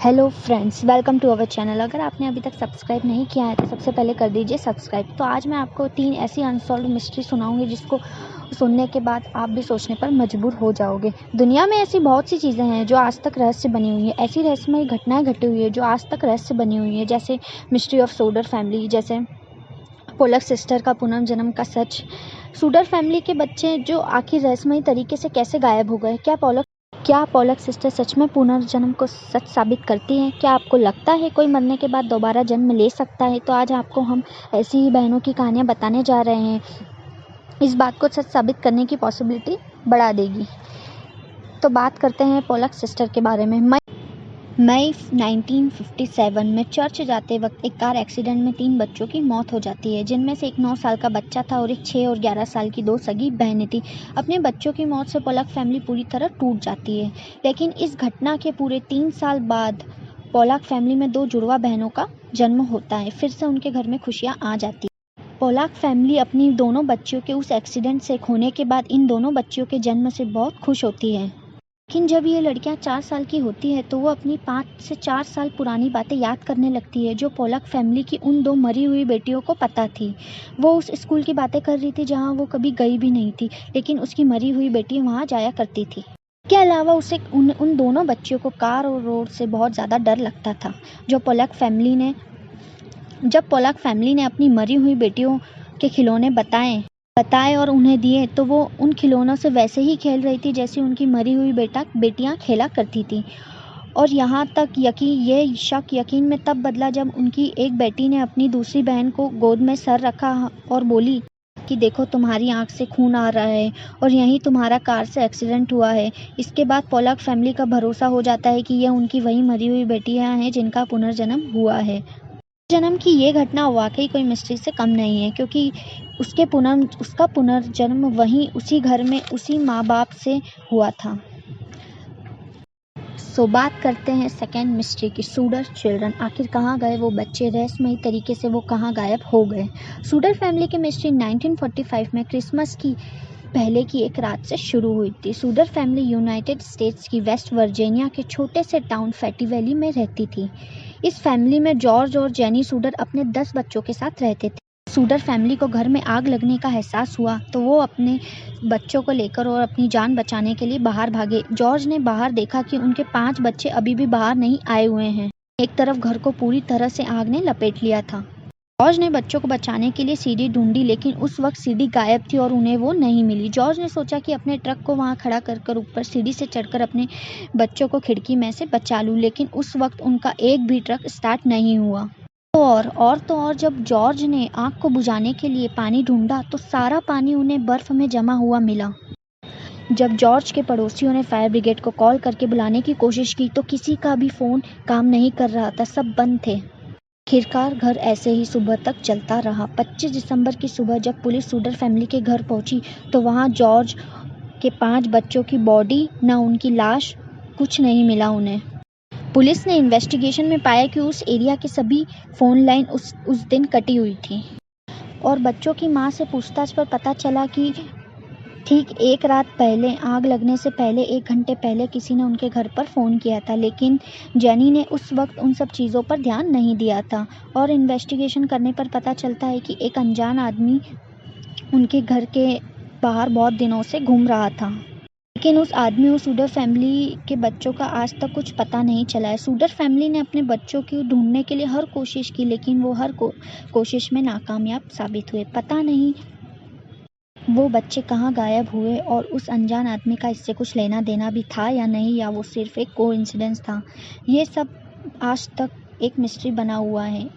Hello friends, welcome to our channel. अगर आपने अभी तक सब्सक्राइब नहीं किया है तो सबसे पहले कर दीजिए सब्सक्राइब। तो आज मैं आपको 3 ऐसी अनसॉल्व्ड मिस्ट्री सुनाऊंगी जिसको सुनने के बाद आप भी सोचने पर मजबूर हो जाओगे। दुनिया में ऐसी बहुत सी चीज़ें हैं जो आज तक रहस्य बनी हुई हैं। ऐसी रहस्यमयी घटनाएं घटी हुई है जो आज तक रहस्य बनी हुई है, जैसे मिस्ट्री ऑफ सोडर फैमिली, जैसे पोलक सिस्टर का पुनर्जन्म का सच, सोडर फैमिली के बच्चे जो आखिर रहस्यमयी तरीके से कैसे गायब हो गए, क्या पोलक सिस्टर सच में पुनर्जन्म को सच साबित करती हैं? क्या आपको लगता है कोई मरने के बाद दोबारा जन्म ले सकता है? तो आज आपको हम ऐसी ही बहनों की कहानियाँ बताने जा रहे हैं। इस बात को सच साबित करने की पॉसिबिलिटी बढ़ा देगी। तो बात करते हैं पोलक सिस्टर के बारे में। मई 1957 में चर्च जाते वक्त एक कार एक्सीडेंट में 3 बच्चों की मौत हो जाती है, जिनमें से एक 9 साल का बच्चा था और एक 6 और 11 साल की 2 सगी बहनें थी। अपने बच्चों की मौत से पोलक फैमिली पूरी तरह टूट जाती है, लेकिन इस घटना के पूरे 3 साल बाद पोलक फैमिली में 2 जुड़वा बहनों का जन्म होता है। फिर से उनके घर में खुशियाँ आ जाती है। पोलक फैमिली अपनी दोनों बच्चियों के उस एक्सीडेंट से खोने के बाद इन दोनों बच्चियों के जन्म से बहुत खुश होती है। लेकिन जब ये लड़कियां 4 साल की होती है तो वो अपनी 5 से 4 साल पुरानी बातें याद करने लगती है जो पोलक फैमिली की उन 2 मरी हुई बेटियों को पता थी। वो उस स्कूल की बातें कर रही थी जहाँ वो कभी गई भी नहीं थी, लेकिन उसकी मरी हुई बेटी वहाँ जाया करती थी। इसके अलावा उसे उन दोनों बच्चियों को कार और रोड से बहुत ज़्यादा डर लगता था। जब पोलक फैमिली ने अपनी मरी हुई बेटियों के खिलौने बताए और उन्हें दिए तो वो उन खिलौनों से वैसे ही खेल रही थी जैसे उनकी मरी हुई बेटियां खेला करती थी। और यहाँ तक ये शक यकीन में तब बदला जब उनकी एक बेटी ने अपनी दूसरी बहन को गोद में सर रखा और बोली कि देखो, तुम्हारी आंख से खून आ रहा है और यहीं तुम्हारा कार से एक्सीडेंट हुआ है। इसके बाद पोलक फैमिली का भरोसा हो जाता है कि यह उनकी वही मरी हुई बेटियां हैं जिनका पुनर्जन्म हुआ है। जन्म की ये घटना वाकई कोई मिस्ट्री से कम नहीं है, क्योंकि उसका पुनर्जन्म वहीं उसी घर में उसी माँ बाप से हुआ था। सो बात करते हैं सेकेंड मिस्ट्री की, सूडर चिल्ड्रन। आखिर कहाँ गए वो बच्चे? रहस्यमयी तरीके से वो कहाँ गायब हो गए? सूडर फैमिली की मिस्ट्री 1945 में क्रिसमस की पहले की एक रात से शुरू हुई थी। सूडर फैमिली यूनाइटेड स्टेट्स की वेस्ट वर्जीनिया के छोटे से टाउन फैटी वैली में रहती थी। इस फैमिली में जॉर्ज और जेनी सूडर अपने 10 बच्चों के साथ रहते थे। सूडर फैमिली को घर में आग लगने का एहसास हुआ तो वो अपने बच्चों को लेकर और अपनी जान बचाने के लिए बाहर भागे। जॉर्ज ने बाहर देखा कि उनके 5 बच्चे अभी भी बाहर नहीं आए हुए हैं। एक तरफ घर को पूरी तरह से आग ने लपेट लिया था। जॉर्ज ने बच्चों को बचाने के लिए सीढ़ी ढूंढी, लेकिन उस वक्त सीढ़ी गायब थी और उन्हें वो नहीं मिली। जॉर्ज ने सोचा कि अपने ट्रक को वहां खड़ा कर ऊपर सीढ़ी से चढ़कर अपने बच्चों को खिड़की में से बचा लूं, लेकिन उस वक्त उनका एक भी ट्रक स्टार्ट नहीं हुआ। और जब जॉर्ज ने आग को बुझाने के लिए पानी ढूंढा तो सारा पानी उन्हें बर्फ में जमा हुआ मिला। जब जॉर्ज के पड़ोसियों ने फायर ब्रिगेड को कॉल करके बुलाने की कोशिश की तो किसी का भी फोन काम नहीं कर रहा था, सब बंद थे। आखिरकार घर ऐसे ही सुबह तक चलता रहा। 25 दिसंबर की सुबह जब पुलिस सूडर फैमिली के घर पहुंची तो वहां जॉर्ज के 5 बच्चों की बॉडी न उनकी लाश, कुछ नहीं मिला उन्हें। पुलिस ने इन्वेस्टिगेशन में पाया कि उस एरिया की सभी फोन लाइन उस दिन कटी हुई थी और बच्चों की मां से पूछताछ पर पता चला कि ठीक एक रात पहले, आग लगने से पहले 1 घंटे पहले किसी ने उनके घर पर फ़ोन किया था, लेकिन जेनी ने उस वक्त उन सब चीज़ों पर ध्यान नहीं दिया था। और इन्वेस्टिगेशन करने पर पता चलता है कि एक अनजान आदमी उनके घर के बाहर बहुत दिनों से घूम रहा था, लेकिन उस आदमी और सूडर फैमिली के बच्चों का आज तक कुछ पता नहीं चला है। सूडर फैमिली ने अपने बच्चों को ढूंढने के लिए हर कोशिश की, लेकिन वो हर कोशिश में नाकामयाब साबित हुए। पता नहीं वो बच्चे कहाँ गायब हुए और उस अनजान आदमी का इससे कुछ लेना देना भी था या नहीं, या वो सिर्फ एक कोइंसिडेंस था। ये सब आज तक एक मिस्ट्री बना हुआ है।